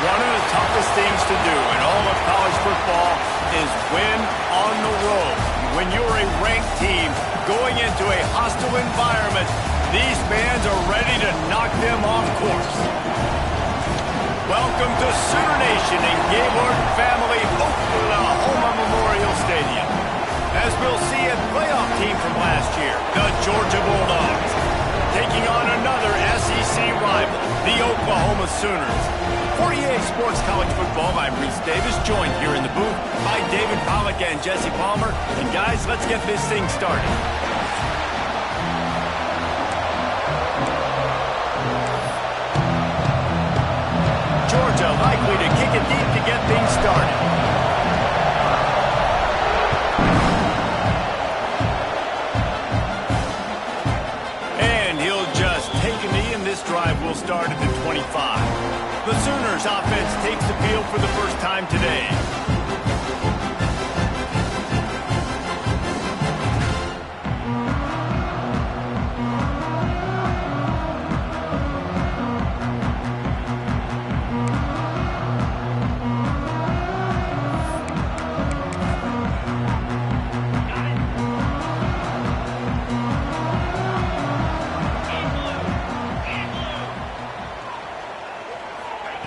One of the toughest things to do in all of college football is win on the road. When you're a ranked team going into a hostile environment, these fans are ready to knock them off course. Welcome to Sooner Nation and Gaylord Family Oklahoma Memorial Stadium. As we'll see a playoff team from last year, the Georgia Bulldogs, taking on another SEC rival, the Oklahoma Sooners. 48 Sports College Football, I'm Reese Davis, joined here in the booth by David Pollack and Jesse Palmer. And guys, let's get this thing started. Georgia likely to kick it deep to get things started. This drive will start at the 25. The Sooners offense takes the field for the first time today.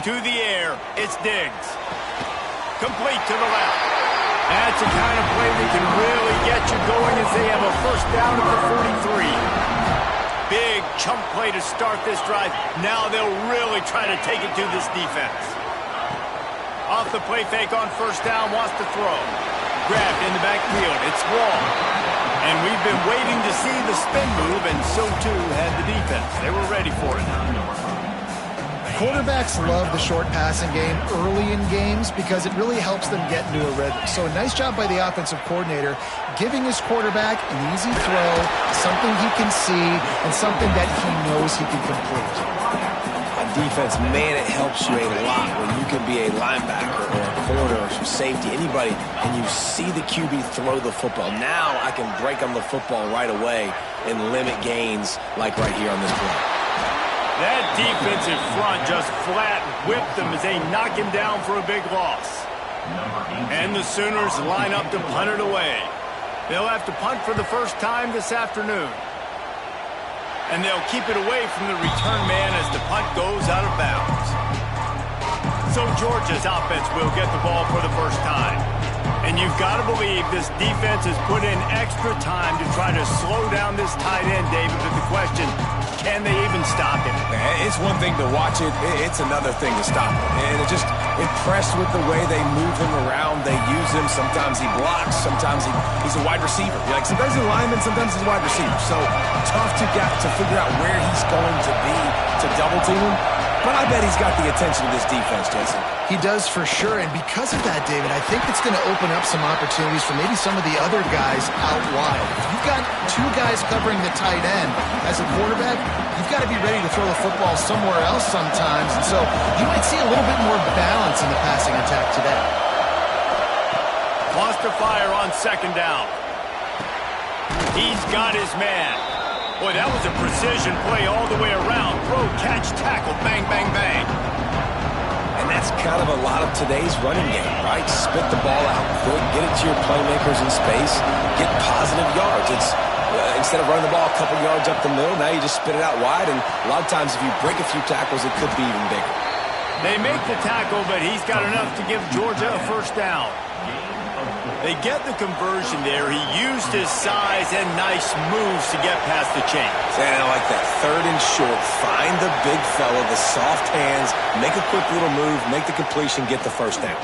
To the air, it's Diggs. Complete to the left. That's the kind of play that can really get you going as they have a first down at the 43. Big chunk play to start this drive. Now they'll really try to take it to this defense. Off the play fake on first down, wants to throw. Grabbed in the backfield, it's Wall. And we've been waiting to see the spin move, and so too had the defense. They were ready for it. Quarterbacks love the short passing game early in games because it really helps them get into a rhythm. So a nice job by the offensive coordinator giving his quarterback an easy throw, something he can see, and something that he knows he can complete. On defense, man, it helps you a lot when you can be a linebacker or a corner or some safety, anybody, and you see the QB throw the football. Now I can break on the football right away and limit gains like right here on this play. That defensive front just flat whipped them as they knock him down for a big loss. And the Sooners line up to punt it away. They'll have to punt for the first time this afternoon. And they'll keep it away from the return man as the punt goes out of bounds. So Georgia's offense will get the ball for the first time. And you've got to believe this defense has put in extra time to try to slow down this tight end, David. But the question, can they even stop him? It's one thing to watch it. It's another thing to stop him. And it's just impressed with the way they move him around. They use him. Sometimes he blocks. Sometimes he's a wide receiver. Like sometimes he's a lineman. Sometimes he's a wide receiver. So tough to figure out where he's going to be to double team him. But I bet he's got the attention of this defense, Jason. He does for sure, and because of that, David, I think it's going to open up some opportunities for maybe some of the other guys out wide. If you've got two guys covering the tight end as a quarterback, you've got to be ready to throw the football somewhere else sometimes, and so you might see a little bit more balance in the passing attack today. Wants to fire on second down. He's got his man. Boy, that was a precision play all the way around. Throw, catch, tackle, bang, bang, bang. And that's kind of a lot of today's running game, right? Spit the ball out quick, get it to your playmakers in space, get positive yards. It's instead of running the ball a couple yards up the middle, now you just spit it out wide, and a lot of times if you break a few tackles, it could be even bigger. They make the tackle, but he's got enough to give Georgia a first down. They get the conversion there. He used his size and nice moves to get past the chains. And I like that. Third and short. Find the big fella, the soft hands, make a quick little move, make the completion, get the first down.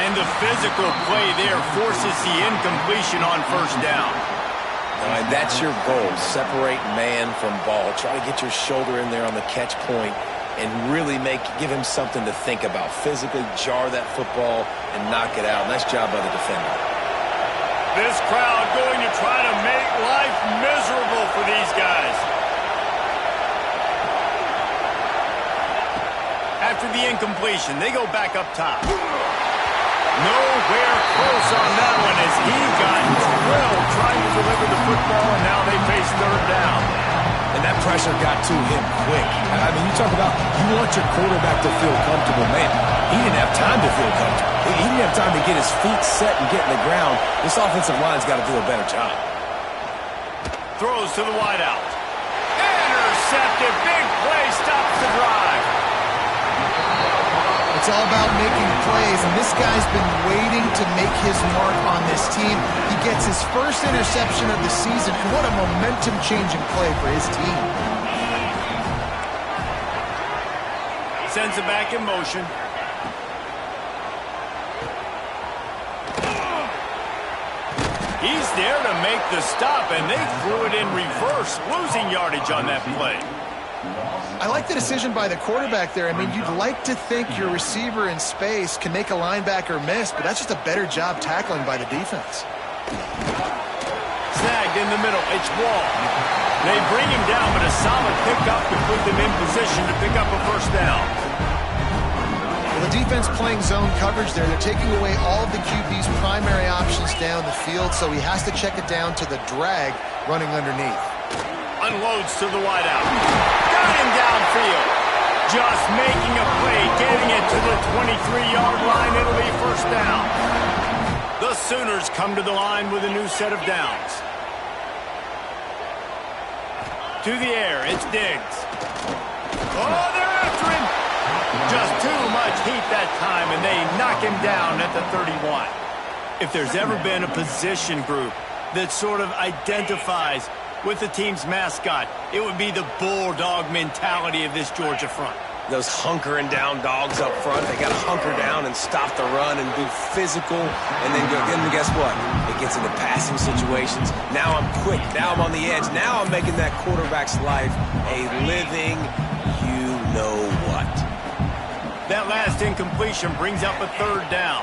And the physical play there forces the incompletion on first down. And that's your goal. Separate man from ball. Try to get your shoulder in there on the catch point and really give him something to think about. Physically jar that football and knock it out. Nice job by the defender. This crowd going to try to make life miserable for these guys. After the incompletion, they go back up top. Nowhere close on that one as he got drilled trying to deliver the football, and now they face third down. and that pressure got to him quick. I mean, you talk about you want your quarterback to feel comfortable. Man, he didn't have time to feel comfortable. He didn't have time to get his feet set and get in the ground. This offensive line's got to do a better job. Throws to the wideout. Intercepted. Big play stops the drive. It's all about making plays, and this guy's been waiting to make his mark on this team. He gets his first interception of the season, and what a momentum-changing play for his team. Sends it back in motion. He's there to make the stop, and they threw it in reverse, losing yardage on that play. I like the decision by the quarterback there. I mean, you'd like to think your receiver in space can make a linebacker miss, but that's just a better job tackling by the defense. Snagged in the middle. It's Wall. They bring him down, but a solid pickup to put them in position to pick up a first down. Well, the defense playing zone coverage there. They're taking away all of the QB's primary options down the field, so he has to check it down to the drag running underneath. Unloads to the wideout. Got him downfield. Just making a play, getting it to the 23-yard line. It'll be first down. The Sooners come to the line with a new set of downs. To the air, it's Diggs. Oh, they're after him. Just too much heat that time, and they knock him down at the 31. If there's ever been a position group that sort of identifies with the team's mascot, it would be the bulldog mentality of this Georgia front. Those hunkering down dogs up front, they got to hunker down and stop the run and be physical, and then guess what? It gets into passing situations. Now I'm quick. Now I'm on the edge. Now I'm making that quarterback's life a living you-know-what. That last incompletion brings up a third down.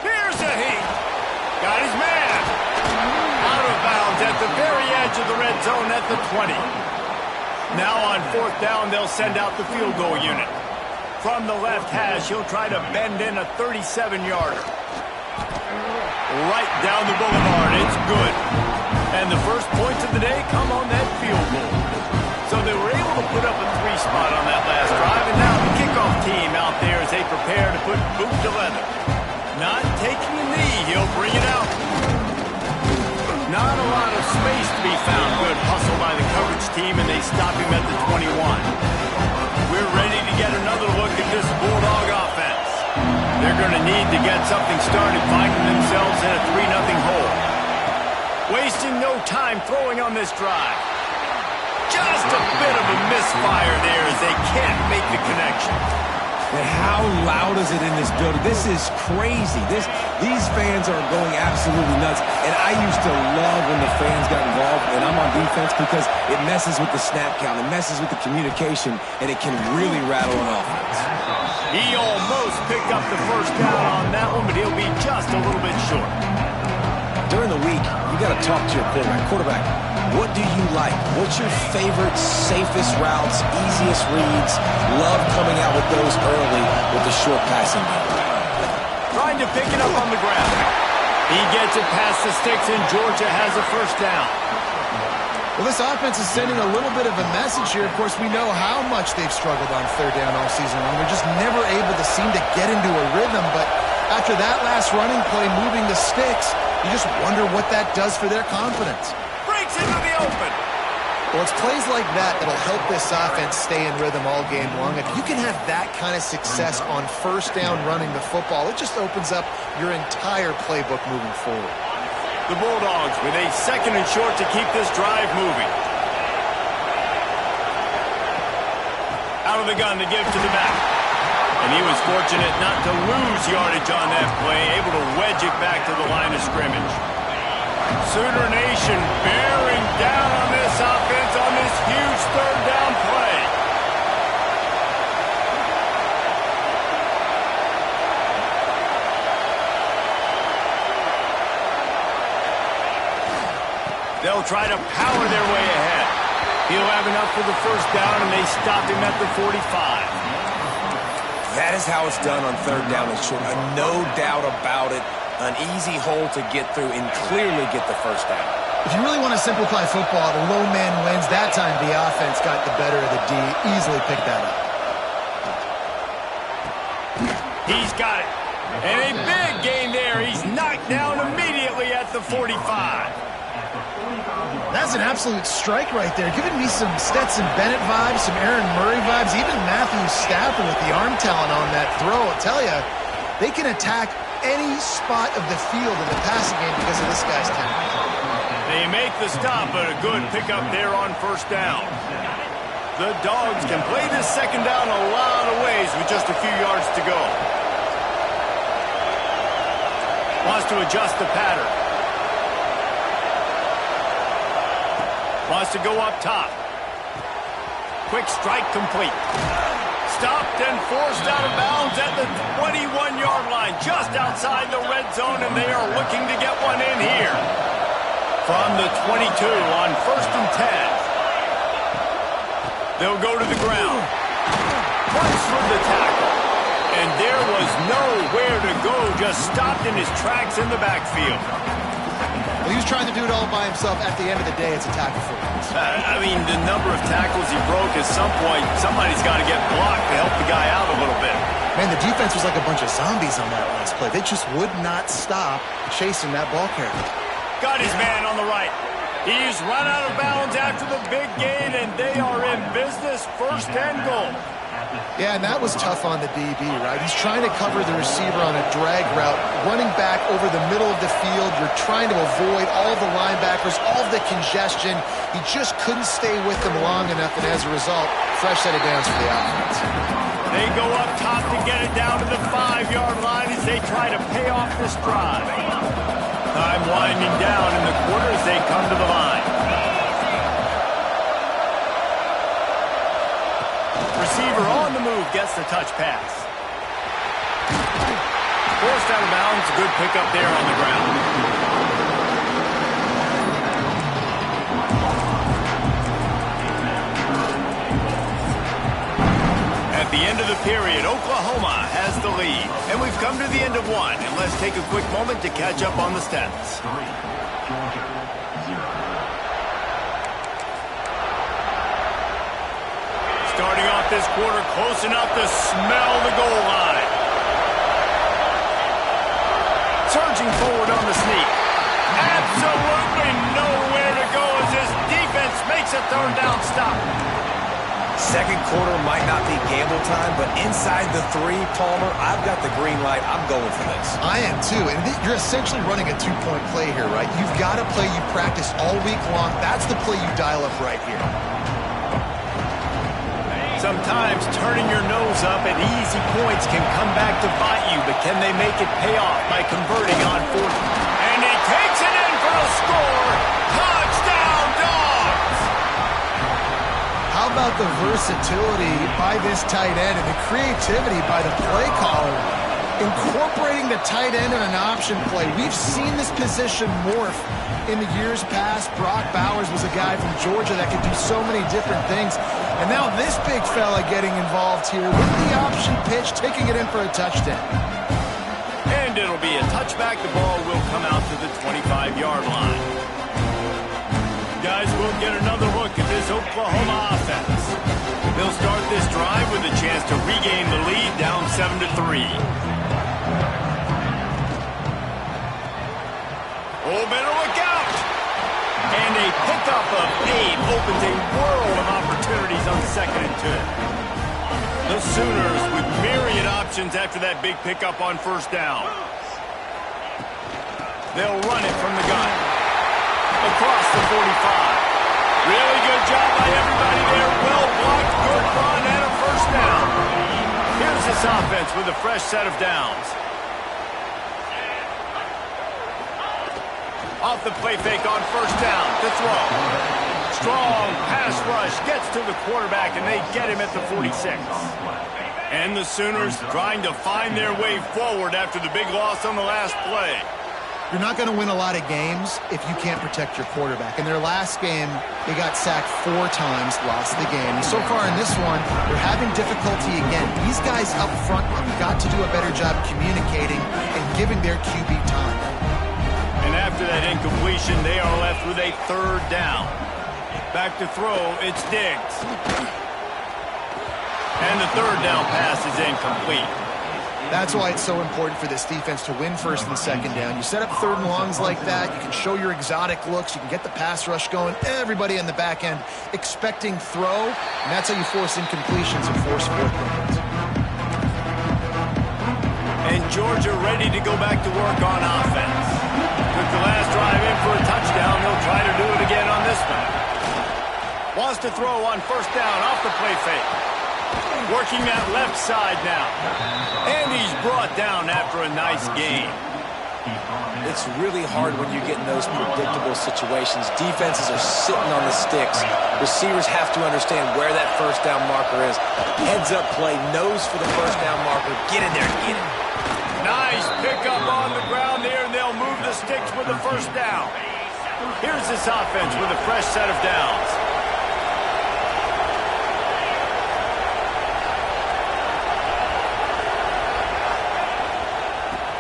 Here's a heat. Got his man. Out of bounds at the very edge of the red zone at the 20. Now on fourth down, they'll send out the field goal unit. From the left hash, he'll try to bend in a 37-yarder. Right down the boulevard. It's good. And the first points of the day come on that field goal. So they were able to put up a 3-spot on that last drive, and now the kickoff team out there as they prepare to put boot to leather. Not taking a knee, he'll bring it out. Not a lot of space to be found. Good hustle by the coverage team, and they stop him at the 21. We're ready to get another look at this Bulldog offense. They're going to need to get something started, finding themselves in a 3-0 hole. Wasting no time throwing on this drive. Just a bit of a misfire there as they can't make the connection. And how loud is it in this building? This is crazy. These fans are going absolutely nuts. And I used to love when the fans got involved, and I'm on defense, because it messes with the snap count. It messes with the communication, and it can really rattle an offense. He almost picked up the first down on that one, but he'll be just a little bit short. During the week, you got to talk to your quarterback. What do you like? What's your favorite, safest routes, easiest reads? Love coming out with those early with the short passing game. Trying to pick it up on the ground. He gets it past the sticks, and Georgia has a first down. Well, this offense is sending a little bit of a message here. Of course, we know how much they've struggled on third down all season long. They're just never able to seem to get into a rhythm. But after that last running play, moving the sticks, you just wonder what that does for their confidence. Breaks into the open. Well, it's plays like that that'll help this offense stay in rhythm all game long. If you can have that kind of success on first down running the football, it just opens up your entire playbook moving forward. The Bulldogs with a second and short to keep this drive moving. Out of the gun to give to the back. And he was fortunate not to lose yardage on that play, able to wedge it back to the line of scrimmage. Sooner Nation bearing down on this offense on this huge third down play. They'll try to power their way ahead. He'll have enough for the first down, and they stop him at the 45. That is how it's done on third down and short. No doubt about it. An easy hole to get through and clearly get the first down. If you really want to simplify football, the low man wins. That time, the offense got the better of the D. Easily picked that up. He's got it. And a big gain there. He's knocked down immediately at the 45. That's an absolute strike right there. Giving me some Stetson Bennett vibes, some Aaron Murray vibes, even Matthew Stafford with the arm talent on that throw. I'll tell you, they can attack any spot of the field in the passing game because of this guy's talent. They make the stop, but a good pickup there on first down. The Dogs can play this second down a lot of ways with just a few yards to go. Wants to adjust the pattern. Wants to go up top. Quick strike complete. Stopped and forced out of bounds at the 21-yard line, just outside the red zone, and they are looking to get one in here. From the 22 on 1st and 10. They'll go to the ground. Punch for the tackle. And there was nowhere to go, just stopped in his tracks in the backfield. Well, he was trying to do it all by himself. At the end of the day, it's a tackle for us. I mean, the number of tackles he broke, at some point, somebody's got to get blocked to help the guy out a little bit. Man, the defense was like a bunch of zombies on that last play. They just would not stop chasing that ball carrier. Got his man on the right. He's run out of bounds after the big gain, and they are in business, 1st and goal. Yeah, and that was tough on the DB, right? He's trying to cover the receiver on a drag route, running back over the middle of the field. You're trying to avoid all the linebackers, all the congestion. He just couldn't stay with them long enough, and as a result, fresh set of downs for the offense. They go up top to get it down to the 5-yard line as they try to pay off this drive. Time winding down in the quarter as they come to the line. Receiver on the move gets the touch pass. Forced out of bounds, good pickup there on the ground. At the end of the period, Oklahoma has the lead. And we've come to the end of one. And let's take a quick moment to catch up on the stats. Starting off this quarter close enough to smell the goal line. Surging forward on the sneak. Absolutely nowhere to go as this defense makes a 3rd down stop. Second quarter might not be gamble time, but inside the 3, Palmer, I've got the green light. I'm going for this. I am too, and you're essentially running a 2-point play here, right? You've got a play you practice all week long. That's the play you dial up right here. Sometimes turning your nose up at easy points can come back to bite you, but can they make it pay off by converting on 4th? And he takes it in for a score. Touchdown, Dogs! How about the versatility by this tight end and the creativity by the play caller? Incorporating the tight end in an option play. We've seen this position morph in the years past. Brock Bowers was a guy from Georgia that could do so many different things. And now this big fella getting involved here with the option pitch, taking it in for a touchdown. And it'll be a touchback. The ball will come out to the 25-yard line. Guys, we'll get another look at this Oklahoma offense. They'll start this drive with a chance to regain the lead down 7-3. Oh, better look out! And a pickup of 8 opens a world of opportunities on 2nd and 2. The Sooners with myriad options after that big pickup on 1st down. They'll run it from the gun. Across the 45. Really good job by everybody there. Well blocked, good run, and a 1st down. Here's this offense with a fresh set of downs. Off the play fake on 1st down to throw. Strong pass rush gets to the quarterback, and they get him at the 46. And the Sooners trying to find their way forward after the big loss on the last play. You're not going to win a lot of games if you can't protect your quarterback. In their last game, they got sacked 4 times, lost the game. So far in this one, they're having difficulty again. These guys up front have got to do a better job communicating and giving their QB time. And after after that incompletion, they are left with a third down. Back to throw, it's Diggs. And the third down pass is incomplete. That's why it's so important for this defense to win first and second down. You set up third and longs like that, you can show your exotic looks, you can get the pass rush going, everybody in the back end expecting throw, and that's how you force incompletions and force fourth downs. And Georgia ready to go back to work on offense. Took the last drive in for a touchdown. They'll try to do it again on this one. Wants to throw on first down off the play fake. Working that left side now. And he's brought down after a nice gain. It's really hard when you get in those predictable situations. Defenses are sitting on the sticks. Receivers have to understand where that first down marker is. Heads up play, nose for the first down marker. Get in there and get it. Nice pickup on the ground there, and they'll move the sticks with the first down. Here's this offense with a fresh set of downs.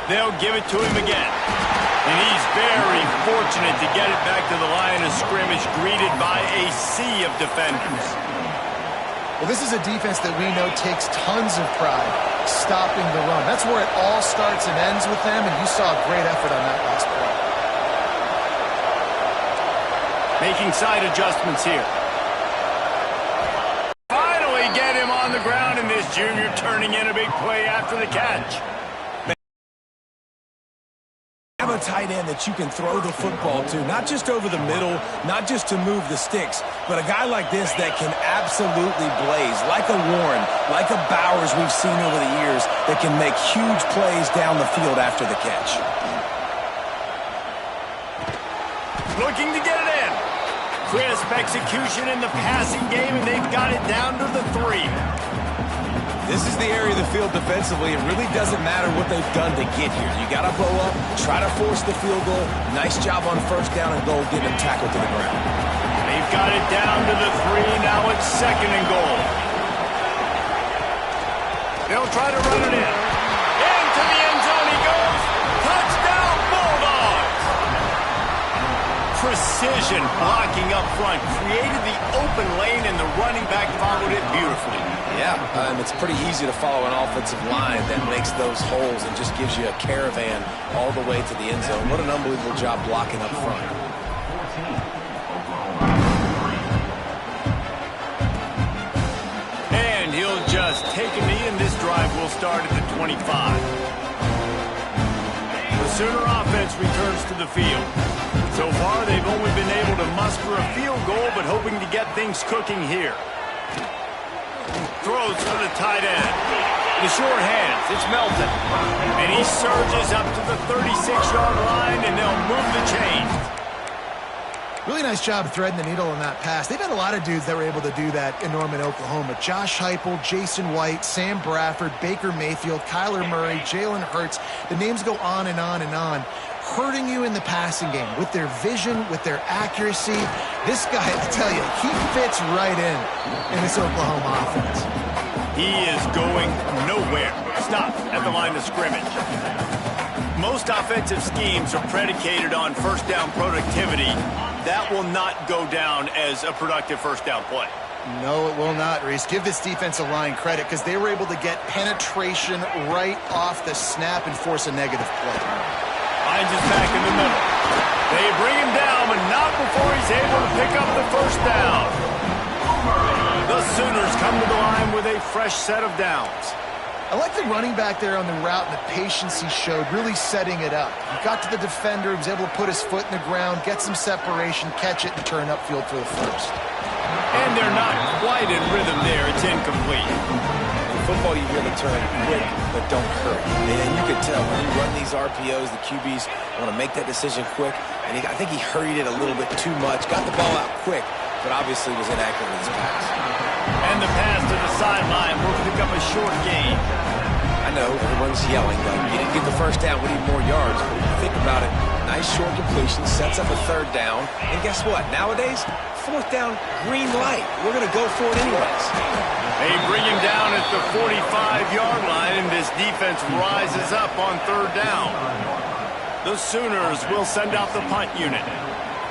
They'll give it to him again. And he's very fortunate to get it back to the line of scrimmage, greeted by a sea of defenders. Well, this is a defense that we know takes tons of pride stopping the run. That's where it all starts and ends with them, and you saw a great effort on that last play. Making side adjustments here. Finally get him on the ground, and this junior turning in a big play after the catch. Have a tight end that you can throw the football to, not just over the middle, not just to move the sticks, but a guy like this that can absolutely blaze, like a Warren, like a Bowers we've seen over the years, that can make huge plays down the field after the catch. Looking to get it in. Crisp execution in the passing game, and they've got it down to the 3. This is the area of the field defensively. It really doesn't matter what they've done to get here. You got to bow up, try to force the field goal. Nice job on first down and goal, getting them tackled to the ground. They've got it down to the 3. Now it's second and goal. They'll try to run it in. Into the end zone he goes. Touchdown, Bulldogs! Precision blocking up front. Created the open lane, and the running back followed it beautifully. Yeah, it's pretty easy to follow an offensive line that makes those holes and just gives you a caravan all the way to the end zone. What an unbelievable job blocking up front. And he'll just take a knee, and this drive will start at the 25. The Sooner offense returns to the field. So far, they've only been able to muster a field goal, but hoping to get things cooking here. Throws for the tight end. The short hands, it's Melton. And he surges up to the 36-yard line, and they'll move the chains. Really nice job threading the needle on that pass. They've had a lot of dudes that were able to do that in Norman, Oklahoma. Josh Heupel, Jason White, Sam Bradford, Baker Mayfield, Kyler Murray, Jalen Hurts. The names go on and on and on. Hurting you in the passing game with their vision, with their accuracy. This guy, I tell you, he fits right in this Oklahoma offense. He is going nowhere. Stop at the line of scrimmage. Most offensive schemes are predicated on first down productivity. That will not go down as a productive first down play. No, it will not, Reese. Give this defensive line credit because they were able to get penetration right off the snap and force a negative play. Hines is back in the middle. They bring him down, but not before he's able to pick up the first down. The Sooners come to the line with a fresh set of downs. I like the running back there on the route and the patience he showed, really setting it up. He got to the defender, he was able to put his foot in the ground, get some separation, catch it, and turn upfield for the first. And they're not quite in rhythm there. It's incomplete. In football, you really turn quick, but don't hurry. And you can tell when you run these RPOs, the QBs want to make that decision quick. And I think he hurried it a little bit too much, got the ball out quick, but obviously was inaccurate with his pass. And the pass to the sideline will pick up a short gain. I know, everyone's yelling, like, you didn't get the first down, we need more yards. But think about it, nice short completion, sets up a third down. And guess what? Nowadays, fourth down, green light. We're going to go for it anyways. They bring him down at the 45-yard line, and this defense rises up on third down. The Sooners will send out the punt unit.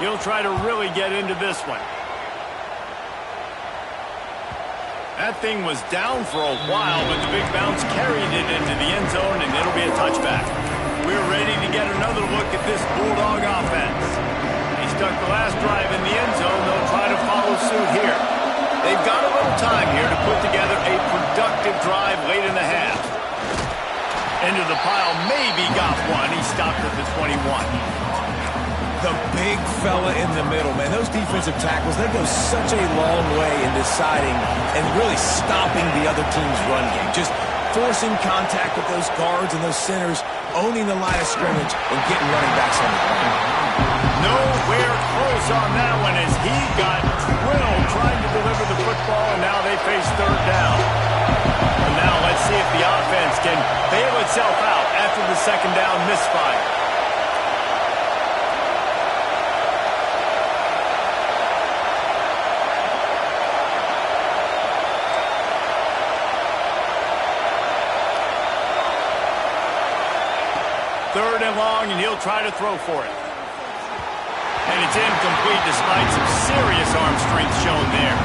He'll try to really get into this one. That thing was down for a while, but the big bounce carried it into the end zone, and it'll be a touchback. We're ready to get another look at this Bulldog offense. They stuck the last drive in the end zone. They'll try to follow suit here. They've got a little time here to put together a productive drive late in the half. Into the pile, maybe got one. He stopped at the 21. The big fella in the middle, man. Those defensive tackles, they go such a long way in deciding and really stopping the other team's run game. Just forcing contact with those guards and those centers, owning the line of scrimmage, and getting running backs on the ground. Nowhere close on that one as he got drilled trying to deliver the football, and now they face third down. And now let's see if the offense can bail itself out after the second down misfire. Third and long, and he'll try to throw for it. And it's incomplete despite some serious arm strength shown there.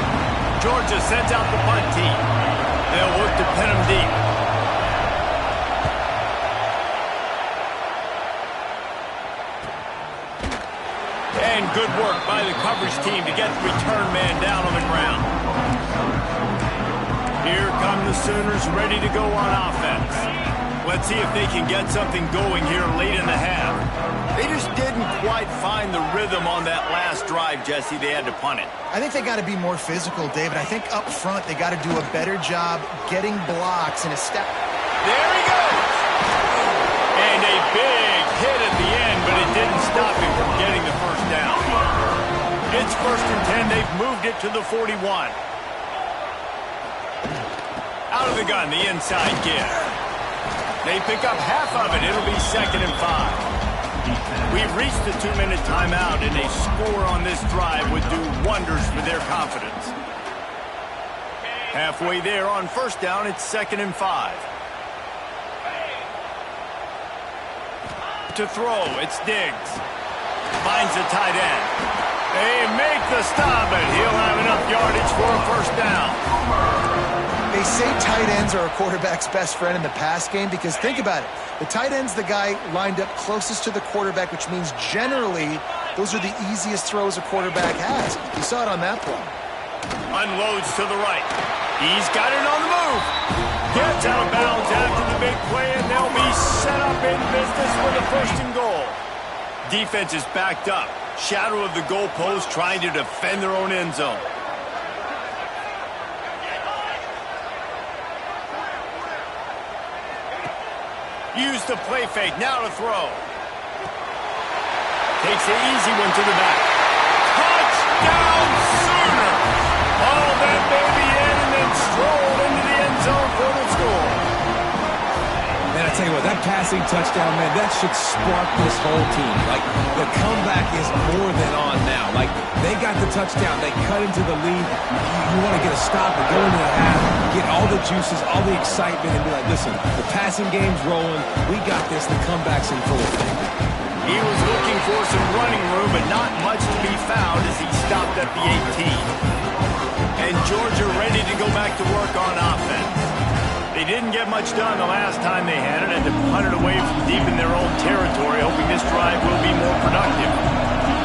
Georgia sends out the punt team. They'll look to pin him deep. And good work by the coverage team to get the return man down on the ground. Here come the Sooners ready to go on offense. Let's see if they can get something going here late in the half. They just didn't quite find the rhythm on that last drive, Jesse. They had to punt it. I think they got to be more physical, David. I think up front they got to do a better job getting blocks and a step. There he goes! And a big hit at the end, but it didn't stop him from getting the first down. It's 1st and 10. They've moved it to the 41. Out of the gun, the inside give. They pick up half of it. It'll be 2nd and 5. We've reached the 2-minute timeout, and a score on this drive would do wonders for their confidence. Halfway there on first down, it's 2nd and 5. To throw, it's Diggs. Finds the tight end. They make the stop, but he'll have enough yardage for a first down. They say tight ends are a quarterback's best friend in the pass game because think about it. The tight end's the guy lined up closest to the quarterback, which means generally those are the easiest throws a quarterback has. You saw it on that play. Unloads to the right. He's got it on the move. Gets out of bounds after the big play, and they'll be set up in business for the 1st and goal. Defense is backed up. Shadow of the goalpost trying to defend their own end zone. Use the play fake, now to throw. Takes the easy one to the back. Touchdown, Sooner! All that baby in and then strolled into the end zone for the score. Man, I tell you what, that passing touchdown, man, that should spark this whole team. Like, the comeback is more than on now. Like, they got the touchdown. They cut into the lead. You want to get a stop and go into the half, get all the juices, all the excitement, and be like, listen, the passing game's rolling. We got this. The comeback's in full effect. He was looking for some running room, but not much to be found as he stopped at the 18. And Georgia ready to go back to work on offense. They didn't get much done the last time they had it, and to punt it away from deep in their own territory, hoping this drive will be more productive.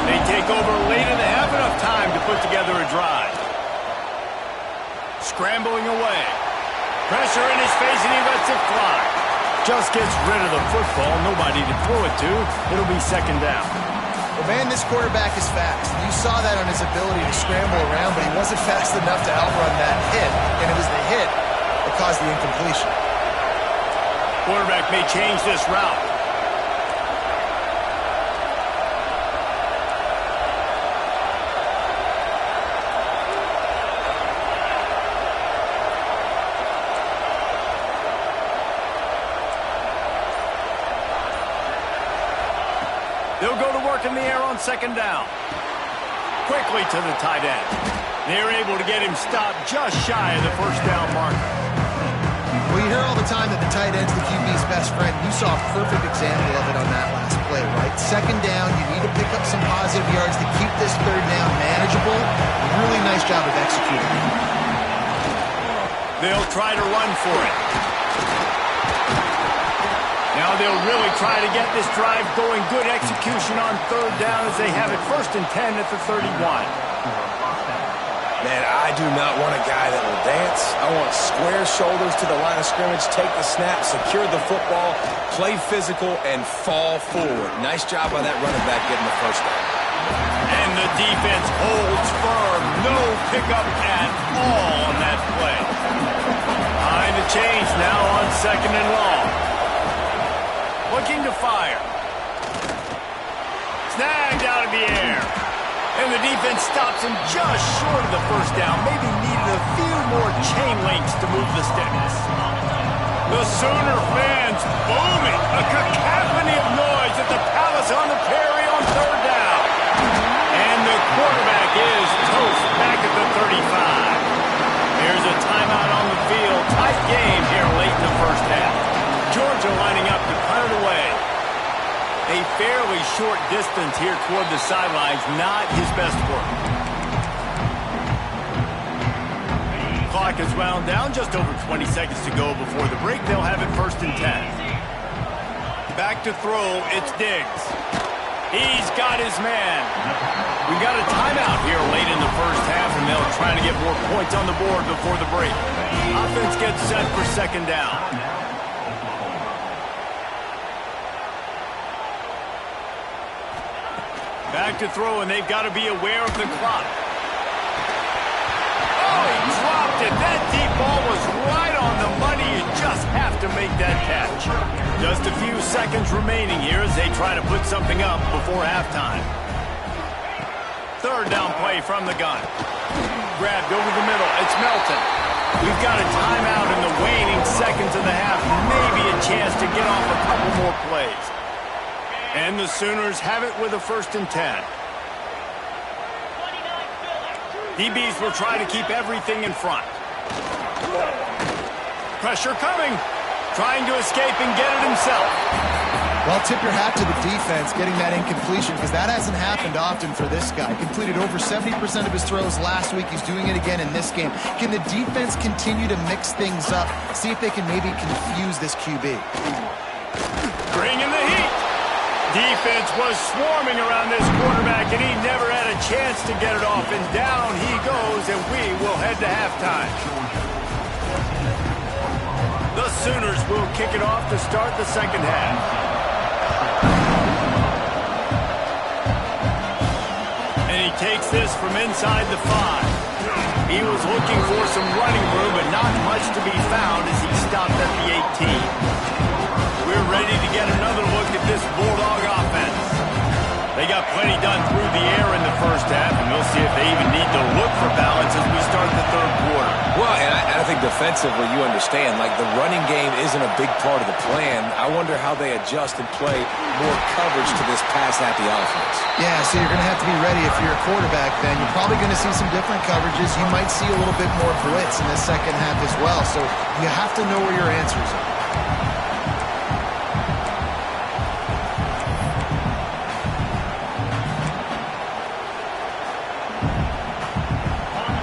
They take over late in the half, enough time to put together a drive. Scrambling away. Pressure in his face, and he lets it fly. Just gets rid of the football, nobody to throw it to. It'll be 2nd down. Well, man, this quarterback is fast. You saw that on his ability to scramble around, but he wasn't fast enough to outrun that hit, and it was the hit that caused the incompletion. Quarterback may change this route. They'll go to work in the air on 2nd down. Quickly to the tight end. They're able to get him stopped just shy of the first down marker. Well, you hear all the time that the tight end's the QB's best friend. You saw a perfect example of it on that last play. play, right? Second down, you need to pick up some positive yards to keep this third down manageable. Really nice job of executing. They'll try to run for it. Now they'll really try to get this drive going. Good execution on third down as they have it 1st and 10 at the 31. Man, I do not want a guy that will dance. I want square shoulders to the line of scrimmage, take the snap, secure the football, play physical, and fall forward. Nice job by that running back getting the first down. And the defense holds firm. No pickup at all on that play. Behind the chains now on 2nd and long. Looking to fire. Snagged out of the air. And the defense stops him just short of the first down. Maybe needed a few more chain links to move the sticks. The Sooner fans booming. A cacophony of noise at the Palace on the Prairie on third down. And the quarterback is toast back at the 35. Here's a timeout on the field. Tight game here late in the first half. Georgia lining up to punt it away. A fairly short distance here toward the sidelines, not his best work. Clock is wound down, just over 20 seconds to go before the break. They'll have it 1st and 10. Back to throw, it's Diggs. He's got his man. We've got a timeout here late in the first half, and they'll try to get more points on the board before the break. Offense gets set for 2nd down. Back to throw, and they've got to be aware of the clock. Oh, he dropped it. That deep ball was right on the money. You just have to make that catch. Just a few seconds remaining here as they try to put something up before halftime. 3rd down play from the gun. Grabbed over the middle. It's Melton. We've got a timeout in the waning seconds of the half. Maybe a chance to get off a couple more plays. And the Sooners have it with a 1st and 10. DBs will try to keep everything in front. Pressure coming. Trying to escape and get it himself. Well, tip your hat to the defense getting that incompletion because that hasn't happened often for this guy. Completed over 70% of his throws last week. He's doing it again in this game. Can the defense continue to mix things up? See if they can maybe confuse this QB. Bring in the heat. Defense was swarming around this quarterback, and he never had a chance to get it off. And down he goes, and we will head to halftime. The Sooners will kick it off to start the 2nd half. And he takes this from inside the 5. He was looking for some running room, but not much to be found as he stopped at the 18. We're ready to get another look at this Bulldog offense. They got plenty done through the air in the first half, and we'll see if they even need to look for balance as we start the 3rd quarter. Well, and I think defensively you understand, like the running game isn't a big part of the plan. I wonder how they adjust and play more coverage to this pass-happy offense. Yeah, so you're going to have to be ready if you're a quarterback then. You're probably going to see some different coverages. You might see a little bit more blitz in the 2nd half as well, so you have to know where your answers are.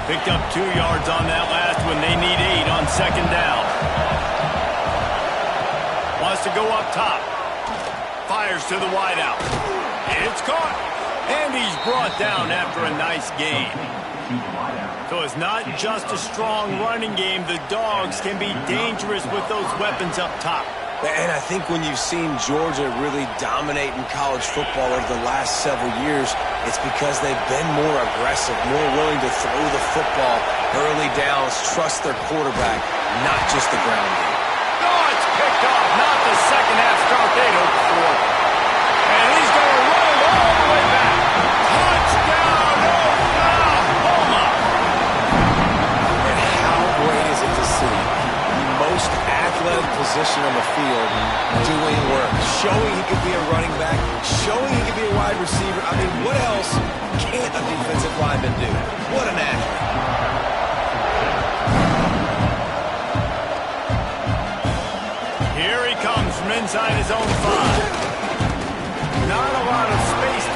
Picked up 2 yards on that last one. They need 8 on 2nd down. Wants to go up top. Fires to the wideout. It's caught. And he's brought down after a nice gain. So it's not just a strong running game. The Dogs can be dangerous with those weapons up top. And I think when you've seen Georgia really dominate in college football over the last several years, it's because they've been more aggressive, more willing to throw the football early downs, trust their quarterback, not just the ground game. Oh, it's picked off. Not the 2nd half start they'd hoped for. And he's going to run it all the way back. Touchdown, Oklahoma! And how great is it to see the most athletic position on the field doing work, showing he could be a running back, showing he could be a wide receiver. I mean, what else can't a defensive lineman do? What an athlete. Here he comes from inside his own 5.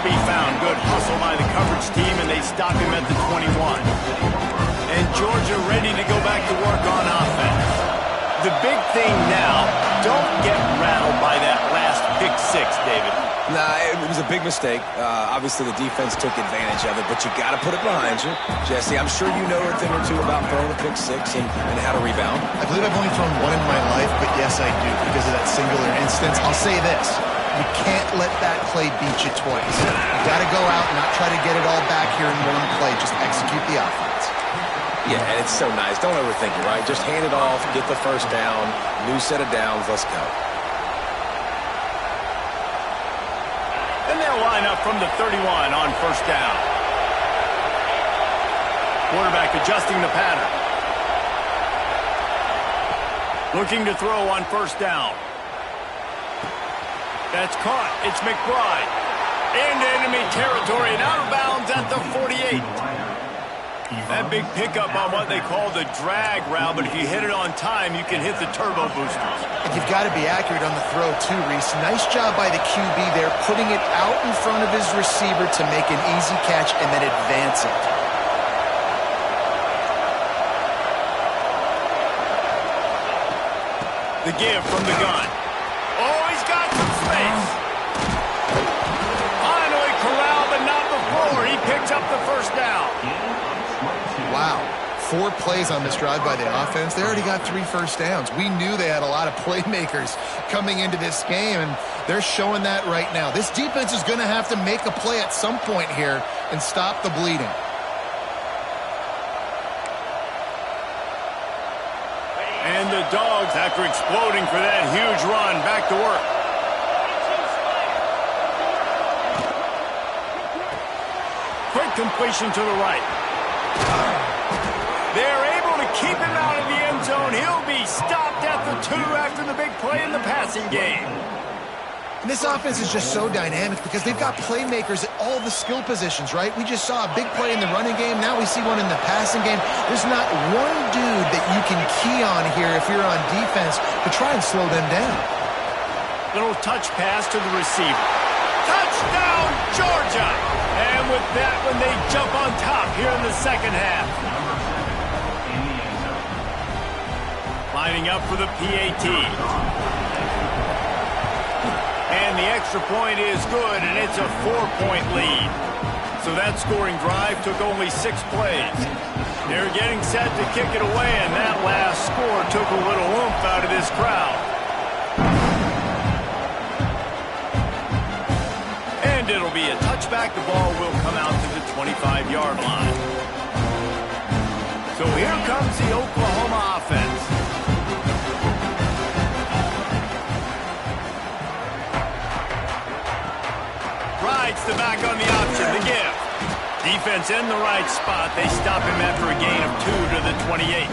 be found. Good hustle by the coverage team, and they stop him at the 21. And Georgia ready to go back to work on offense. The big thing now, don't get rattled by that last pick six, David. Nah, it was a big mistake. Obviously, the defense took advantage of it, but you got to put it behind you. Jesse, I'm sure you know a thing or two about throwing a pick six and how to rebound. I believe I've only thrown one in my life, but yes, I do, because of that singular instance. I'll say this. You can't let that play beat you twice. You got to go out and not try to get it all back here in one play. Just execute the offense. Yeah, and it's so nice. Don't overthink it, right? Just hand it off, get the first down, new set of downs, let's go. And they'll line up from the 31 on first down. Quarterback adjusting the pattern. Looking to throw on first down. That's caught. It's McBride. Into enemy territory and out of bounds at the 48. That big pickup on what they call the drag route, but if you hit it on time, you can hit the turbo boosters. And you've got to be accurate on the throw too, Reese. Nice job by the QB there, putting it out in front of his receiver to make an easy catch and then advance it. The give from the gun. Oh, he's got some space. Finally corralled, but not before. He picks up the first down. Wow. 4 plays on this drive by the offense. They already got 3 first downs. We knew they had a lot of playmakers coming into this game, and they're showing that right now. This defense is going to have to make a play at some point here and stop the bleeding. And the Dogs, after exploding for that huge run, back to work. Quick completion to the right. They're able to keep him out of the end zone. He'll be stopped at the 2 after the big play in the passing game. And this offense is just so dynamic because they've got playmakers at all the skill positions, right? We just saw a big play in the running game. Now we see one in the passing game. There's not one dude that you can key on here if you're on defense to try and slow them down. Little touch pass to the receiver. Touchdown, Georgia! And with that one, they jump on top here in the second half. Lining up for the PAT. And the extra point is good, and it's a 4-point lead. So that scoring drive took only 6 plays. They're getting set to kick it away, and that last score took a little oomph out of this crowd. And it'll be a touchback. The ball will come out to the 25-yard line. So here comes the Oklahoma offense. Rides the back on the option, the give. Defense in the right spot. They stop him after a gain of 2 to the 28.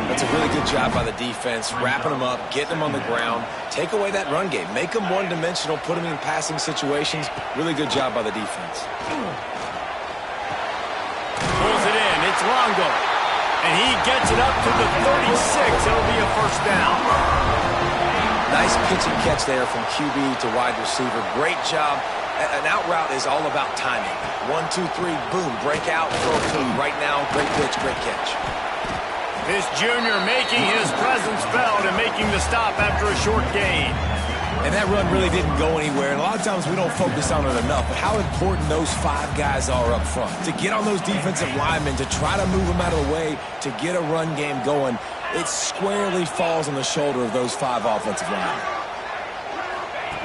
That's a really good job by the defense, wrapping them up, getting them on the ground, take away that run game, make them one-dimensional, put them in passing situations. Really good job by the defense. Pulls it in. It's Longo. And he gets it up to the 36. It'll be a first down. Nice pitch and catch there from QB to wide receiver. Great job. An out route is all about timing. 1, 2, 3, boom, break out, throw 2. Right now, great pitch, great catch. This junior making his presence felt and making the stop after a short gain. And that run really didn't go anywhere. And a lot of times we don't focus on it enough, but how important those 5 guys are up front. To get on those defensive linemen, to try to move them out of the way, to get a run game going, it squarely falls on the shoulder of those 5 offensive linemen.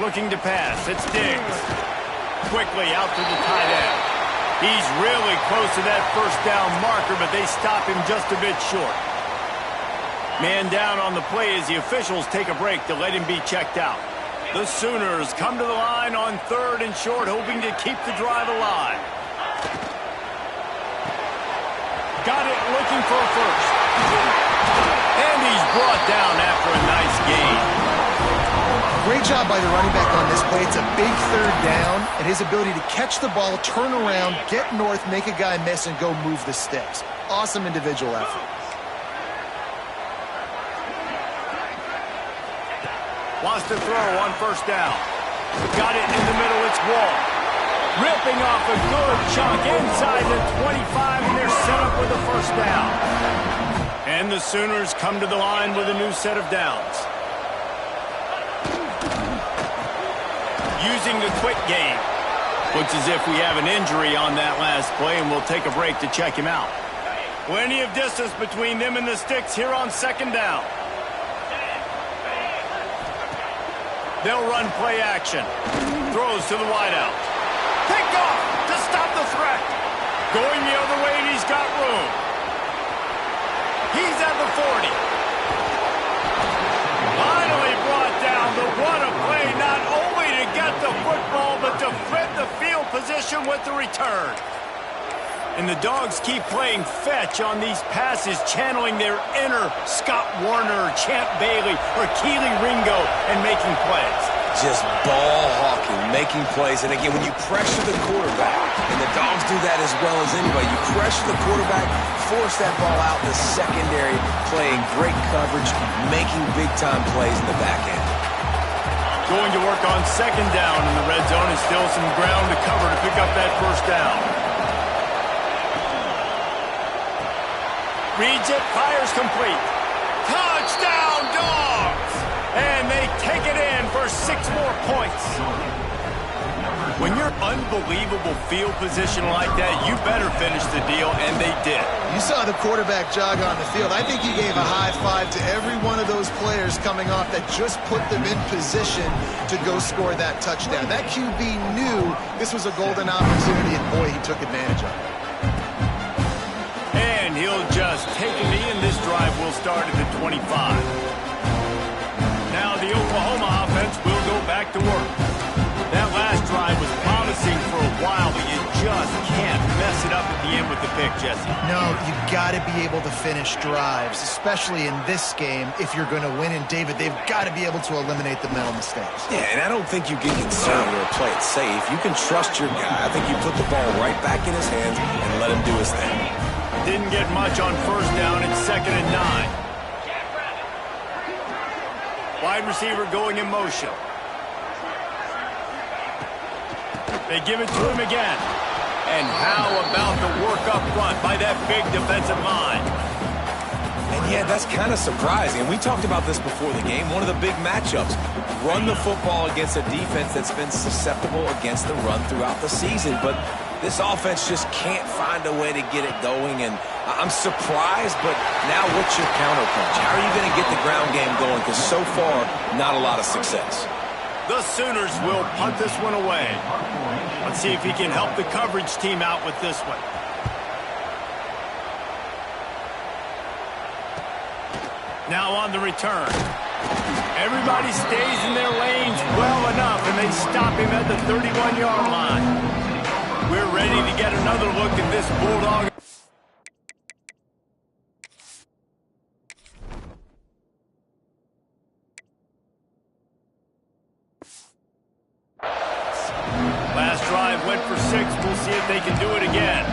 Looking to pass. It's Diggs. Quickly out to the tight end. He's really close to that first down marker, but they stop him just a bit short. Man down on the play as the officials take a break to let him be checked out. The Sooners come to the line on 3rd and short, hoping to keep the drive alive. Got it, looking for a first. And he's brought down after a nice gain. Great job by the running back on this play. It's a big 3rd down, and his ability to catch the ball, turn around, get north, make a guy miss, and go move the sticks. Awesome individual effort. Wants to throw on first down. Got it in the middle, it's Wall. Ripping off a good chunk inside the 25, and they're set up with a first down. And the Sooners come to the line with a new set of downs. Using the quick game. Looks as if we have an injury on that last play, and we'll take a break to check him out. Plenty of distance between them and the sticks here on second down. They'll run play action. Throws to the wideout. Picked off to stop the threat. Going the other way, and he's got room. He's at the 40. Finally brought down. The what a play, not only to get the football, but to flip the field position with the return. And the Dogs keep playing fetch on these passes, channeling their inner Scott Warner, or Champ Bailey, or Keely Ringo, and making plays. Just ball hawking, making plays. And again, when you pressure the quarterback, and the Dogs do that as well as anybody, you pressure the quarterback, force that ball out in the secondary, playing great coverage, making big-time plays in the back end. Going to work on second down in the red zone, and still some ground to cover to pick up that first down. Reads it, fires complete. Touchdown, Dogs! And they take it in for 6 more points. When you're unbelievable field position like that, you better finish the deal, and they did. You saw the quarterback jog on the field. I think he gave a high five to every one of those players coming off that just put them in position to go score that touchdown. That QB knew this was a golden opportunity, and boy, he took advantage of it. And he'll just take a knee, and this drive will start at the 25. Now the Oklahoma offense will go back to work. That last drive was promising for a while, but you just can't mess it up at the end with the pick, Jesse. No, you've got to be able to finish drives, especially in this game if you're going to win. And, David, they've got to be able to eliminate the mental mistakes. Yeah, and I don't think you get concerned or play it safe. You can trust your guy. I think you put the ball right back in his hands and let him do his thing. Didn't get much on first down. It's 2nd and 9. Wide receiver going in motion. They give it to him again. And how about the work up front by that big defensive line? And yeah, that's kind of surprising. We talked about this before the game. One of the big matchups. Run the football against a defense that's been susceptible against the run throughout the season. But this offense just can't find a way to get it going. And I'm surprised, but now what's your counterpunch? How are you going to get the ground game going? Because so far, not a lot of success. The Sooners will punt this one away. Let's see if he can help the coverage team out with this one. Now on the return. Everybody stays in their lanes well enough, and they stop him at the 31-yard line. We're ready to get another look at this Bulldog. Last drive went for 6. We'll see if they can do it again.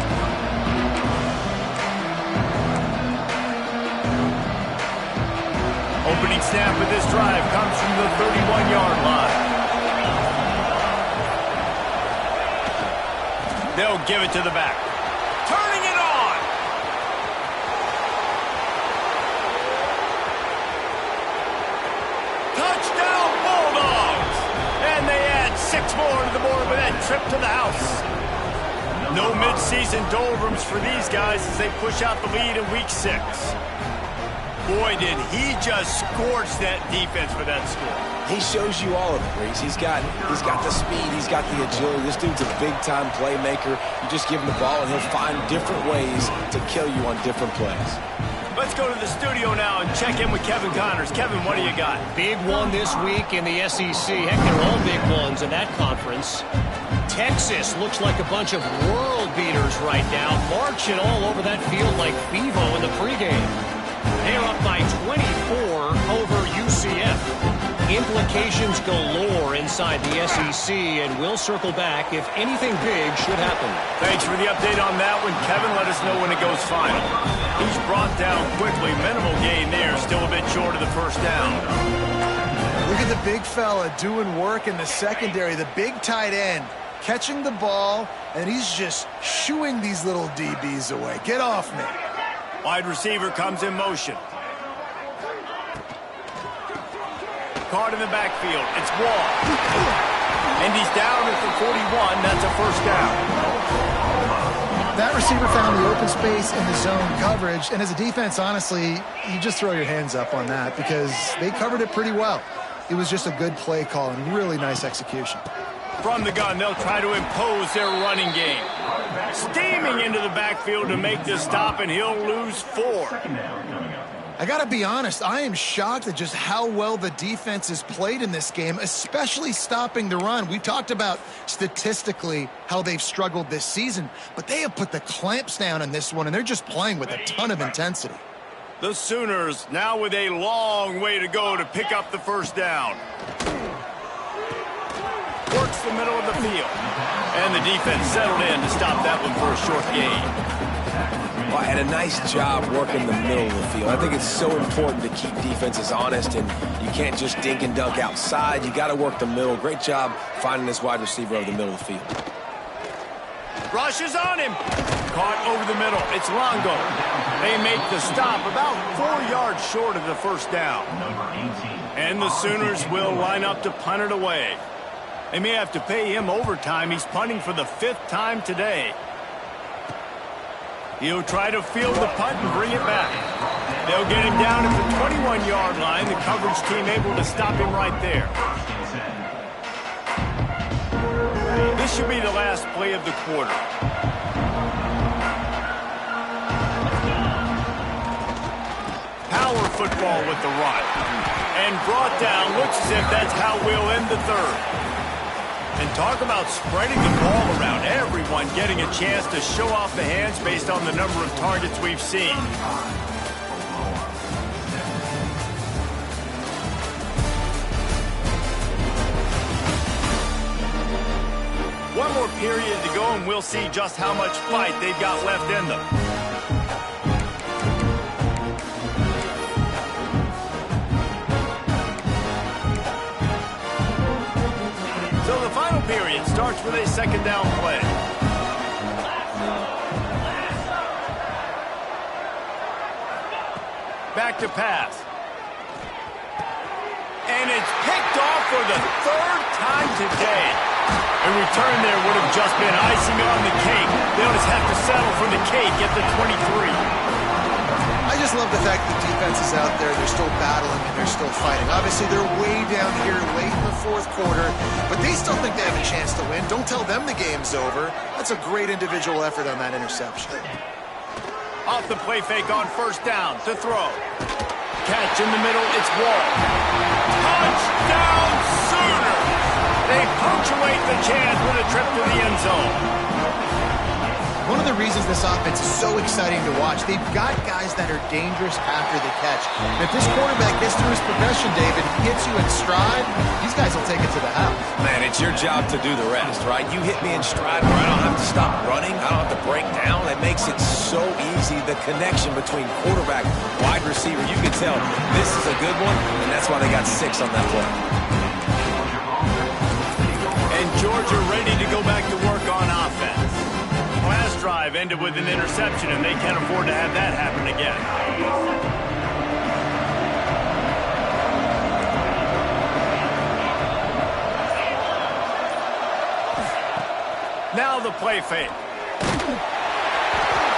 Opening snap of this drive comes from the 31-yard line. They'll give it to the back. Turning it on! Touchdown Bulldogs! And they add 6 more to the board with that trip to the house. No midseason doldrums for these guys as they push out the lead in Week 6. Boy, did he just scorch that defense for that score. He shows you all of it, Reese. He's got the speed, he's got the agility. This dude's a big-time playmaker. You just give him the ball, and he'll find different ways to kill you on different plays. Let's go to the studio now and check in with Kevin Connors. Kevin, what do you got? Big one this week in the SEC. Heck, they're all big ones in that conference. Texas looks like a bunch of world beaters right now, marching all over that field like Bevo in the pregame. They're up by 24 over UCF. Implications galore inside the SEC, and we'll circle back if anything big should happen. Thanks for the update on that one, Kevin. Let us know when it goes final. He's brought down quickly. Minimal gain there, still a bit short of the first down. Look at the big fella doing work in the secondary, the big tight end, catching the ball, and he's just shooing these little DBs away. Get off me. Wide receiver comes in motion. Caught in the backfield. It's Wall. And he's down at the 41. That's a first down. That receiver found the open space in the zone coverage, and as a defense, honestly, you just throw your hands up on that because they covered it pretty well. It was just a good play call and really nice execution. From the gun, they'll try to impose their running game. Steaming into the backfield to make the stop, and he'll lose 4. I got to be honest, I am shocked at just how well the defense has played in this game, especially stopping the run. We've talked about statistically how they've struggled this season, but they have put the clamps down in this one, and they're just playing with a ton of intensity. The Sooners now with a long way to go to pick up the first down. Works the middle of the field. And the defense settled in to stop that one for a short gain. Well, and a nice job working the middle of the field. I think it's so important to keep defenses honest, and you can't just dink and dunk outside. You got to work the middle. Great job finding this wide receiver over the middle of the field. Rush is on him. Caught over the middle. It's Longo. They make the stop about 4 yards short of the first down. And the Sooners will line up to punt it away. They may have to pay him overtime. He's punting for the 5th time today. He'll try to field the punt and bring it back. They'll get him down at the 21-yard line. The coverage team able to stop him right there. This should be the last play of the quarter. Power football with the run. And brought down. Looks as if that's how we'll end the third. And talk about spreading the ball around. Everyone getting a chance to show off the hands based on the number of targets we've seen. One more period to go, and we'll see just how much fight they've got left in them. So the final period starts with a second down play. Back to pass. And it's picked off for the 3rd time today. A return there would have just been icing on the cake. They'll just have to settle for the cake at the 23. I just love the fact that the defense is out there. They're still battling and they're still fighting. Obviously, they're way down here late in the 4th quarter, but they still think they have a chance to win. Don't tell them the game's over. That's a great individual effort on that interception. Off the play fake on first down to throw. Catch in the middle, it's Wall. Touchdown Sooners! They punctuate the chance with a trip to the end zone. One of the reasons this offense is so exciting to watch, they've got guys that are dangerous after the catch. And if this quarterback gets through his progression, David, he hits you in stride, these guys will take it to the house. Man, it's your job to do the rest, right? You hit me in stride where I don't have to stop running. I don't have to break down. It makes it so easy. The connection between quarterback, wide receiver, you can tell this is a good one, and that's why they got 6 on that play. And Georgia ready to go back to work on offense. Last drive ended with an interception, and they can't afford to have that happen again. Now the play fake.